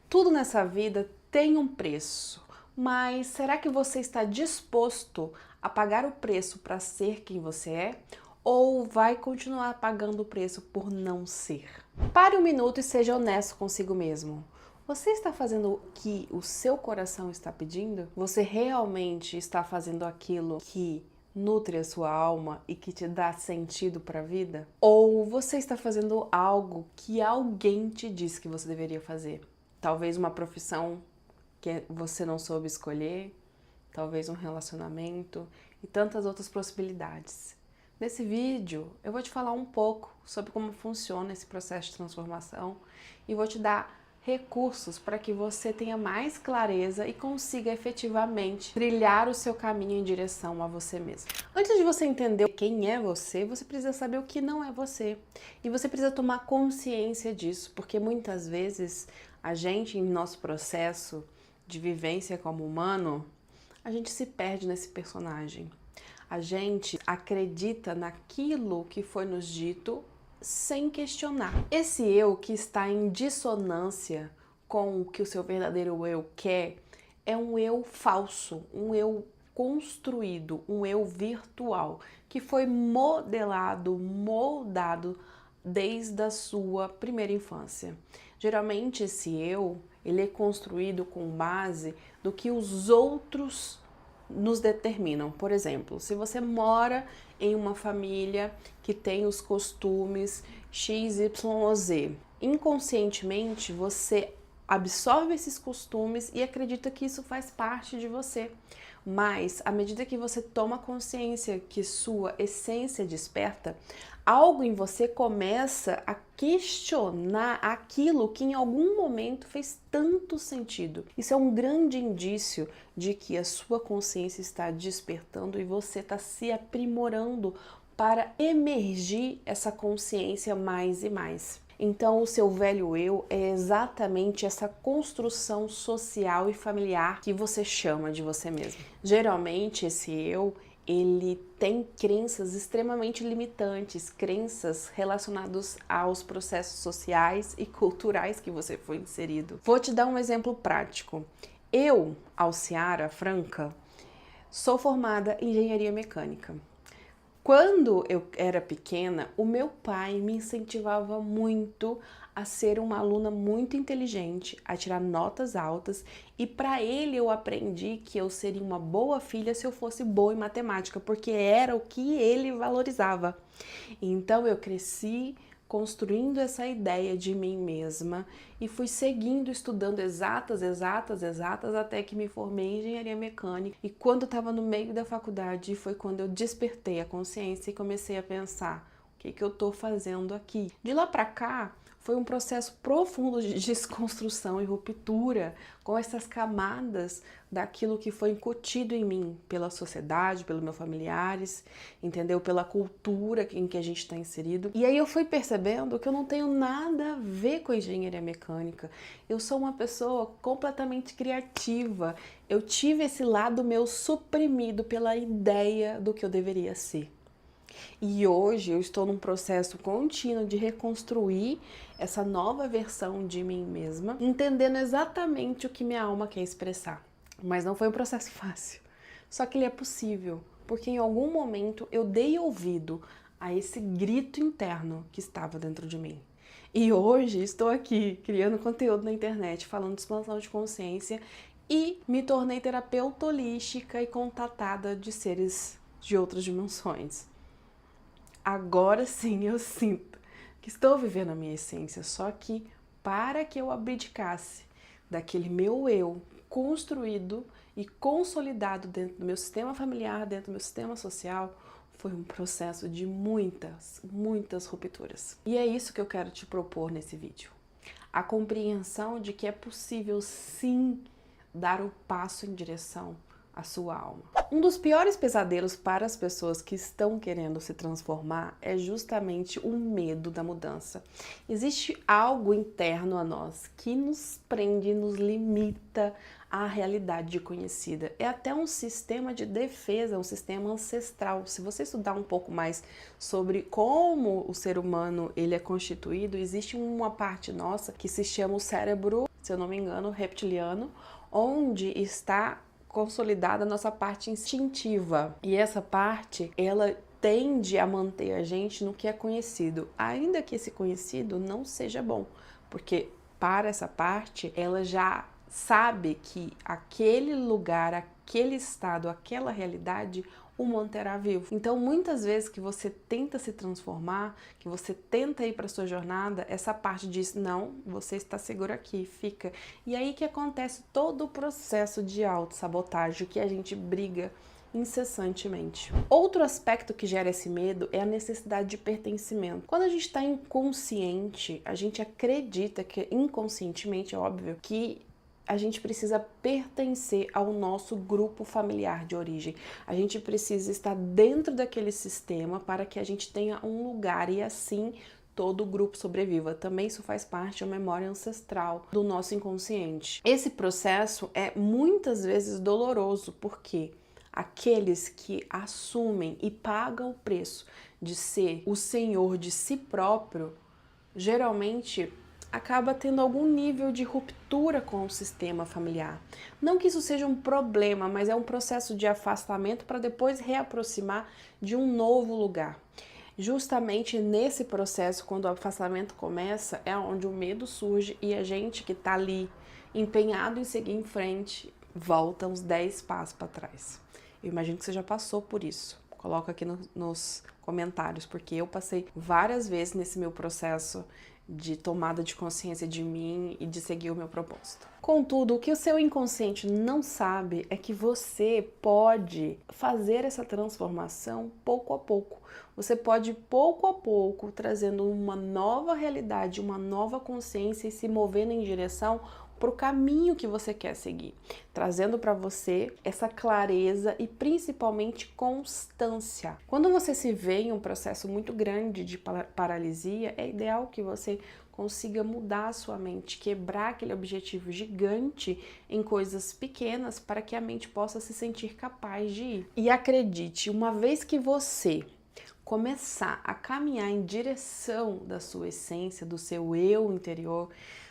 Tudo nessa vida tem um preço, mas será que você está disposto a pagar o preço para ser quem você é? Ou vai continuar pagando o preço por não ser? Pare um minuto e seja honesto consigo mesmo. Você está fazendo o que o seu coração está pedindo? Você realmente está fazendo aquilo que nutre a sua alma e que te dá sentido para a vida? Ou você está fazendo algo que alguém te disse que você deveria fazer? Talvez uma profissão que você não soube escolher, talvez um relacionamento e tantas outras possibilidades. Nesse vídeo eu vou te falar um pouco sobre como funciona esse processo de transformação e vou te dar recursos para que você tenha mais clareza e consiga efetivamente trilhar o seu caminho em direção a você mesmo. Antes de você entender quem é você precisa saber o que não é você. E você precisa tomar consciência disso, porque muitas vezes a gente, em nosso processo de vivência como humano, a gente se perde nesse personagem. A gente acredita naquilo que foi nos dito sem questionar. Esse eu que está em dissonância com o que o seu verdadeiro eu quer é um eu falso, um eu construído, um eu virtual, que foi modelado, moldado desde a sua primeira infância. Geralmente esse eu, ele é construído com base do que os outros nos determinam. Por exemplo, se você mora em uma família que tem os costumes X, Y ou Z, inconscientemente você absorve esses costumes e acredita que isso faz parte de você. Mas, à medida que você toma consciência que sua essência desperta, algo em você começa a questionar aquilo que em algum momento fez tanto sentido. Isso é um grande indício de que a sua consciência está despertando e você está se aprimorando para emergir essa consciência mais e mais. Então, o seu velho eu é exatamente essa construção social e familiar que você chama de você mesmo. Geralmente, esse eu, ele tem crenças extremamente limitantes, crenças relacionadas aos processos sociais e culturais que você foi inserido. Vou te dar um exemplo prático. Eu, Alciara Franca, sou formada em engenharia mecânica. Quando eu era pequena, o meu pai me incentivava muito a ser uma aluna muito inteligente, a tirar notas altas, e para ele eu aprendi que eu seria uma boa filha se eu fosse boa em matemática, porque era o que ele valorizava. Então eu cresci construindo essa ideia de mim mesma e fui seguindo, estudando exatas, até que me formei em engenharia mecânica. E quando eu estava no meio da faculdade, foi quando eu despertei a consciência e comecei a pensar: o que eu estou fazendo aqui? De lá para cá, foi um processo profundo de desconstrução e ruptura com essas camadas daquilo que foi incutido em mim pela sociedade, pelos meus familiares, entendeu? Pela cultura em que a gente está inserido. E aí eu fui percebendo que eu não tenho nada a ver com a engenharia mecânica. Eu sou uma pessoa completamente criativa. Eu tive esse lado meu suprimido pela ideia do que eu deveria ser. E hoje eu estou num processo contínuo de reconstruir essa nova versão de mim mesma, entendendo exatamente o que minha alma quer expressar. Mas não foi um processo fácil. Só que ele é possível, porque em algum momento eu dei ouvido a esse grito interno que estava dentro de mim. E hoje estou aqui criando conteúdo na internet, falando de expansão de consciência e me tornei terapeuta holística e contatada de seres de outras dimensões. Agora sim eu sinto que estou vivendo a minha essência, só que para que eu abdicasse daquele meu eu construído e consolidado dentro do meu sistema familiar, dentro do meu sistema social, foi um processo de muitas rupturas. E é isso que eu quero te propor nesse vídeo. A compreensão de que é possível sim dar o passo em direção à sua alma. Um dos piores pesadelos para as pessoas que estão querendo se transformar é justamente o medo da mudança. Existe algo interno a nós que nos prende, nos limita à realidade conhecida. É até um sistema de defesa, um sistema ancestral. Se você estudar um pouco mais sobre como o ser humano ele é constituído, existe uma parte nossa que se chama o cérebro se eu não me engano, reptiliano, onde está consolidada a nossa parte instintiva. E essa parte, ela tende a manter a gente no que é conhecido, ainda que esse conhecido não seja bom, porque para essa parte, ela já sabe que aquele lugar, aquele estado, aquela realidade o manterá vivo. Então, muitas vezes que você tenta se transformar, que você tenta ir para sua jornada, essa parte diz: não, você está seguro aqui, fica. E aí que acontece todo o processo de autossabotagem que a gente briga incessantemente. Outro aspecto que gera esse medo é a necessidade de pertencimento. Quando a gente está inconsciente, a gente acredita que inconscientemente, é óbvio, que a gente precisa pertencer ao nosso grupo familiar de origem. A gente precisa estar dentro daquele sistema para que a gente tenha um lugar e assim todo o grupo sobreviva. Também isso faz parte da memória ancestral do nosso inconsciente. Esse processo é muitas vezes doloroso, porque aqueles que assumem e pagam o preço de ser o senhor de si próprio, geralmente acaba tendo algum nível de ruptura com o sistema familiar. Não que isso seja um problema, mas é um processo de afastamento para depois reaproximar de um novo lugar. Justamente nesse processo, quando o afastamento começa, é onde o medo surge e a gente que está ali empenhado em seguir em frente, volta uns 10 passos para trás. Eu imagino que você já passou por isso. Coloca aqui nos comentários, porque eu passei várias vezes nesse meu processo de tomada de consciência de mim e de seguir o meu propósito. Contudo, o que o seu inconsciente não sabe é que você pode fazer essa transformação pouco a pouco. Você pode pouco a pouco trazendo uma nova realidade, uma nova consciência e se movendo em direção para o caminho que você quer seguir, trazendo para você essa clareza e principalmente constância. Quando você se vê em um processo muito grande de paralisia, é ideal que você consiga mudar a sua mente, quebrar aquele objetivo gigante em coisas pequenas para que a mente possa se sentir capaz de ir. E acredite, uma vez que você começar a caminhar em direção da sua essência, do seu eu interior,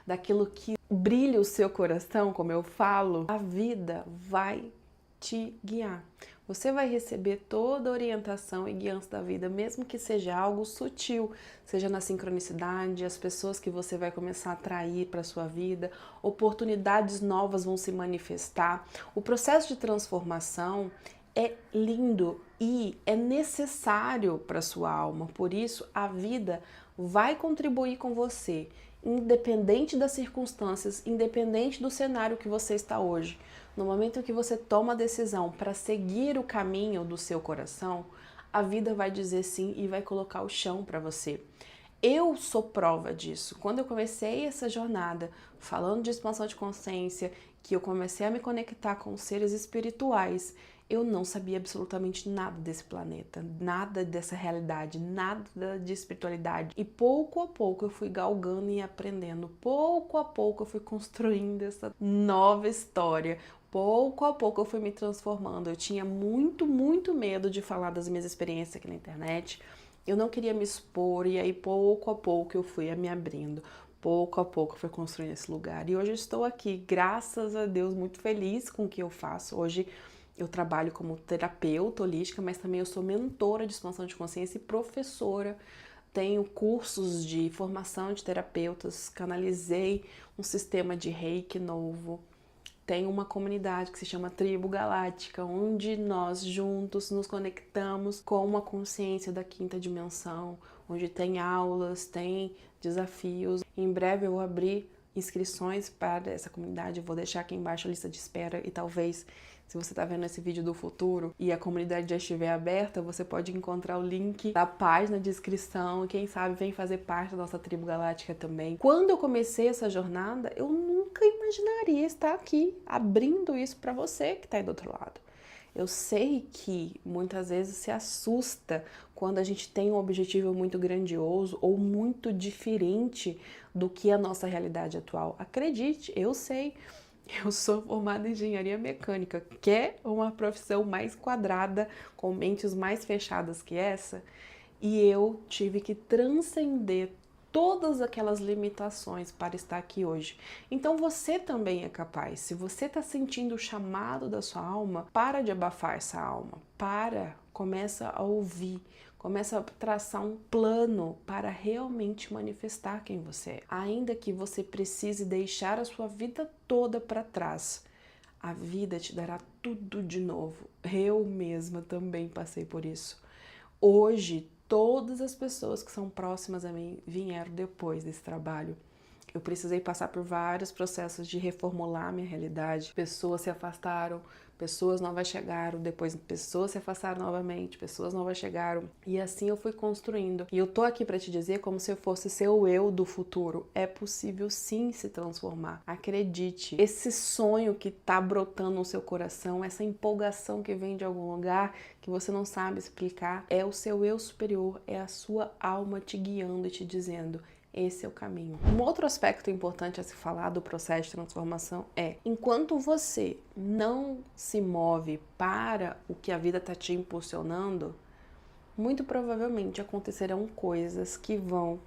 daquilo que brilha o seu coração, como eu falo, a vida vai te guiar. Você vai receber toda a orientação e guiança da vida, mesmo que seja algo sutil, seja na sincronicidade, as pessoas que você vai começar a atrair para a sua vida, oportunidades novas vão se manifestar. O processo de transformação é lindo e é necessário para a sua alma, por isso a vida vai contribuir com você, independente das circunstâncias, independente do cenário que você está hoje. No momento que você toma a decisão para seguir o caminho do seu coração, a vida vai dizer sim e vai colocar o chão para você. Eu sou prova disso. Quando eu comecei essa jornada falando de expansão de consciência, que eu comecei a me conectar com seres espirituais, eu não sabia absolutamente nada desse planeta, nada dessa realidade, nada de espiritualidade. E pouco a pouco eu fui galgando e aprendendo. Pouco a pouco eu fui construindo essa nova história. Pouco a pouco eu fui me transformando. Eu tinha muito medo de falar das minhas experiências aqui na internet. Eu não queria me expor e aí pouco a pouco eu fui me abrindo. Pouco a pouco eu fui construindo esse lugar. E hoje eu estou aqui, graças a Deus, muito feliz com o que eu faço. Hoje eu trabalho como terapeuta holística, mas também eu sou mentora de expansão de consciência e professora. Tenho cursos de formação de terapeutas, canalizei um sistema de reiki novo. Tenho uma comunidade que se chama Tribo Galáctica, onde nós juntos nos conectamos com uma consciência da quinta dimensão, onde tem aulas, tem desafios. Em breve eu vou abrir inscrições para essa comunidade, eu vou deixar aqui embaixo a lista de espera e talvez, se você está vendo esse vídeo do futuro e a comunidade já estiver aberta, você pode encontrar o link da página de inscrição e quem sabe vem fazer parte da nossa tribo galáctica também. Quando eu comecei essa jornada, eu nunca imaginaria estar aqui abrindo isso para você que está aí do outro lado. Eu sei que muitas vezes se assusta quando a gente tem um objetivo muito grandioso ou muito diferente do que a nossa realidade atual. Acredite, eu sei. Eu sou formada em engenharia mecânica. Quer uma profissão mais quadrada, com mentes mais fechadas que essa? E eu tive que transcender todas aquelas limitações para estar aqui hoje. Então você também é capaz. Se você está sentindo o chamado da sua alma, para de abafar essa alma. Começa a ouvir. Começa a traçar um plano para realmente manifestar quem você é. Ainda que você precise deixar a sua vida toda para trás, a vida te dará tudo de novo. Eu mesma também passei por isso. Hoje, todas as pessoas que são próximas a mim vieram depois desse trabalho. Eu precisei passar por vários processos de reformular a minha realidade. Pessoas se afastaram, pessoas novas chegaram, depois pessoas se afastaram novamente, pessoas novas chegaram. E assim eu fui construindo. E eu tô aqui para te dizer como se eu fosse seu eu do futuro. É possível sim se transformar. Acredite. Esse sonho que tá brotando no seu coração, essa empolgação que vem de algum lugar que você não sabe explicar, é o seu eu superior, é a sua alma te guiando e te dizendo: esse é o caminho. Um outro aspecto importante a se falar do processo de transformação é: enquanto você não se move para o que a vida está te impulsionando, muito provavelmente acontecerão coisas que vão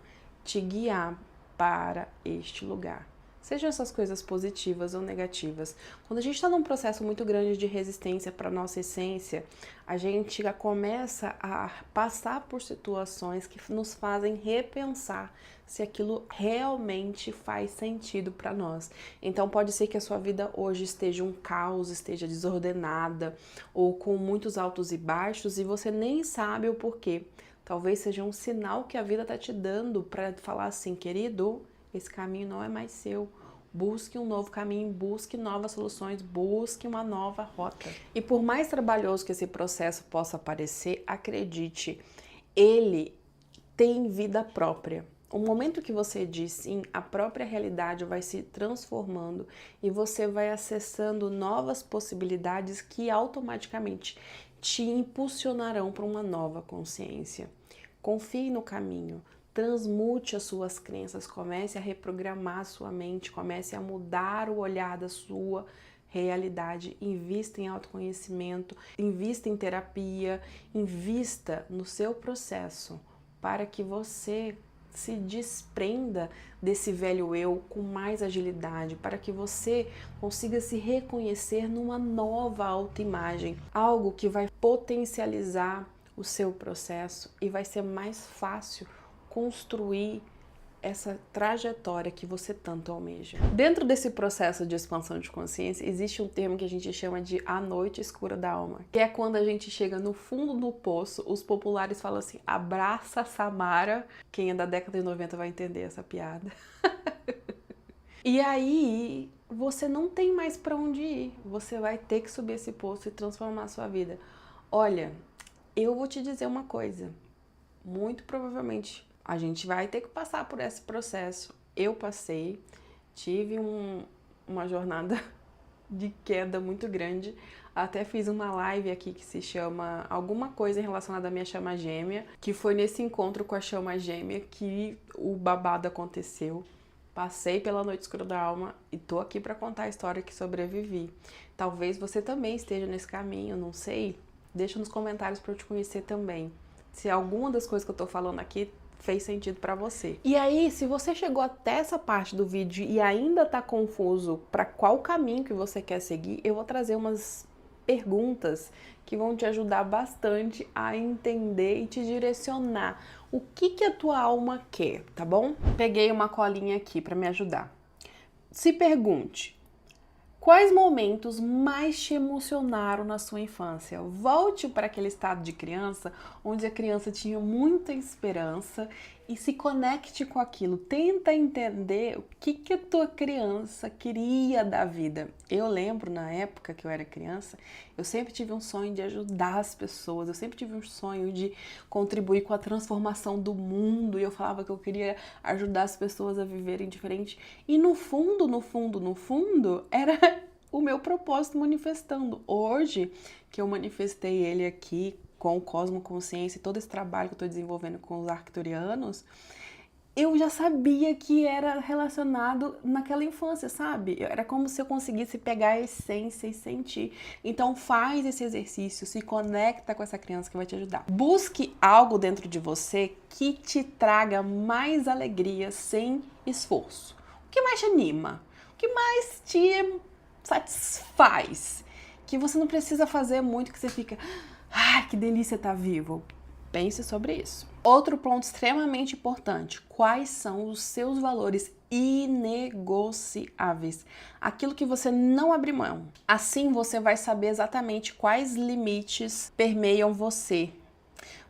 te guiar para este lugar. Sejam essas coisas positivas ou negativas. Quando a gente está num processo muito grande de resistência para a nossa essência, a gente já começa a passar por situações que nos fazem repensar se aquilo realmente faz sentido para nós. Então pode ser que a sua vida hoje esteja um caos, esteja desordenada ou com muitos altos e baixos e você nem sabe o porquê. Talvez seja um sinal que a vida está te dando para falar assim: querido, esse caminho não é mais seu. Busque um novo caminho, busque novas soluções, busque uma nova rota. E por mais trabalhoso que esse processo possa parecer, acredite, ele tem vida própria. O momento que você diz sim, a própria realidade vai se transformando e você vai acessando novas possibilidades que automaticamente te impulsionarão para uma nova consciência. Confie no caminho. Transmute as suas crenças, comece a reprogramar a sua mente, comece a mudar o olhar da sua realidade, invista em autoconhecimento, invista em terapia, invista no seu processo para que você se desprenda desse velho eu com mais agilidade, para que você consiga se reconhecer numa nova autoimagem, algo que vai potencializar o seu processo e vai ser mais fácil construir essa trajetória que você tanto almeja. Dentro desse processo de expansão de consciência, existe um termo que a gente chama de a noite escura da alma, que é quando a gente chega no fundo do poço. Os populares falam assim: abraça Samara. Quem é da década de 90 vai entender essa piada. E aí você não tem mais para onde ir, você vai ter que subir esse poço e transformar a sua vida. Olha, eu vou te dizer uma coisa, muito provavelmente a gente vai ter que passar por esse processo. Eu passei, tive uma jornada de queda muito grande. Até fiz uma live aqui que se chama alguma coisa relacionada à minha chama gêmea, que foi nesse encontro com a chama gêmea que o babado aconteceu. Passei pela noite escura da alma e tô aqui para contar a história que sobrevivi. Talvez você também esteja nesse caminho, não sei. Deixa nos comentários para eu te conhecer também. Se alguma das coisas que eu tô falando aqui fez sentido para você. E aí, se você chegou até essa parte do vídeo e ainda tá confuso para qual caminho que você quer seguir, eu vou trazer umas perguntas que vão te ajudar bastante a entender e te direcionar o que a tua alma quer, tá bom? Peguei uma colinha aqui para me ajudar. Se pergunte: quais momentos mais te emocionaram na sua infância? Volte para aquele estado de criança, onde a criança tinha muita esperança e se conecte com aquilo. Tenta entender o que a tua criança queria da vida. Eu lembro, na época que eu era criança, eu sempre tive um sonho de ajudar as pessoas, eu sempre tive um sonho de contribuir com a transformação do mundo, e eu falava que eu queria ajudar as pessoas a viverem diferente. E no fundo, era o meu propósito manifestando. Hoje, que eu manifestei ele aqui com o Cosmo Consciência e todo esse trabalho que eu estou desenvolvendo com os arcturianos, eu já sabia que era relacionado naquela infância, sabe? Era como se eu conseguisse pegar a essência e sentir. Então faz esse exercício, se conecta com essa criança que vai te ajudar. Busque algo dentro de você que te traga mais alegria sem esforço. O que mais te anima? O que mais te satisfaz? Que você não precisa fazer muito, que você fica, ai, que delícia estar vivo. Pense sobre isso. Outro ponto extremamente importante: quais são os seus valores inegociáveis? Aquilo que você não abre mão. Assim você vai saber exatamente quais limites permeiam você.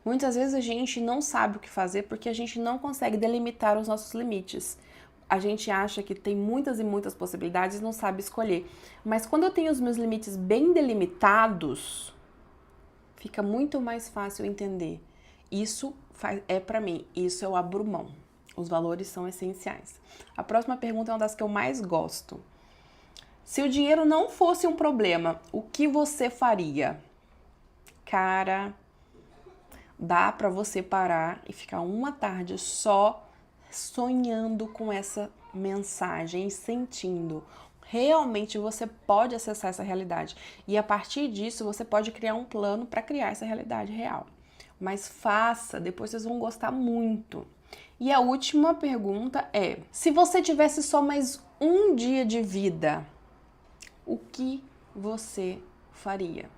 Muitas vezes a gente não sabe o que fazer porque a gente não consegue delimitar os nossos limites. A gente acha que tem muitas e muitas possibilidades e não sabe escolher. Mas quando eu tenho os meus limites bem delimitados, fica muito mais fácil entender. Isso é pra mim, isso eu abro mão. Os valores são essenciais. A próxima pergunta é uma das que eu mais gosto. Se o dinheiro não fosse um problema, o que você faria? Cara, dá pra você parar e ficar uma tarde só sonhando com essa mensagem, sentindo. Realmente você pode acessar essa realidade. E a partir disso você pode criar um plano para criar essa realidade real. Mas faça, depois vocês vão gostar muito. E a última pergunta é: se você tivesse só mais um dia de vida, o que você faria?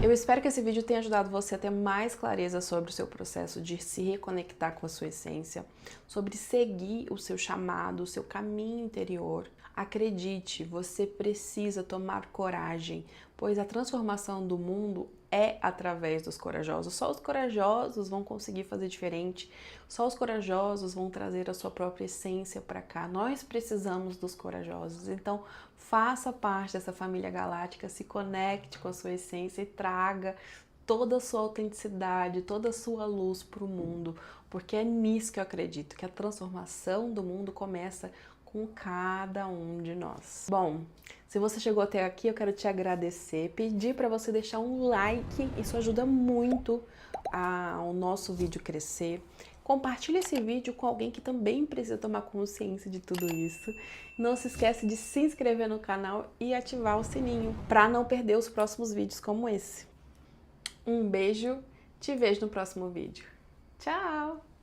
Eu espero que esse vídeo tenha ajudado você a ter mais clareza sobre o seu processo de se reconectar com a sua essência, sobre seguir o seu chamado, o seu caminho interior. Acredite, você precisa tomar coragem, pois a transformação do mundo é através dos corajosos. Só os corajosos vão conseguir fazer diferente, só os corajosos vão trazer a sua própria essência para cá. Nós precisamos dos corajosos, então faça parte dessa família galáctica, se conecte com a sua essência e traga toda a sua autenticidade, toda a sua luz para o mundo, porque é nisso que eu acredito, que a transformação do mundo começa com cada um de nós. Bom, se você chegou até aqui, eu quero te agradecer, pedir para você deixar um like, isso ajuda muito ao nosso vídeo crescer. Compartilhe esse vídeo com alguém que também precisa tomar consciência de tudo isso. Não se esquece de se inscrever no canal e ativar o sininho para não perder os próximos vídeos como esse. Um beijo, te vejo no próximo vídeo. Tchau!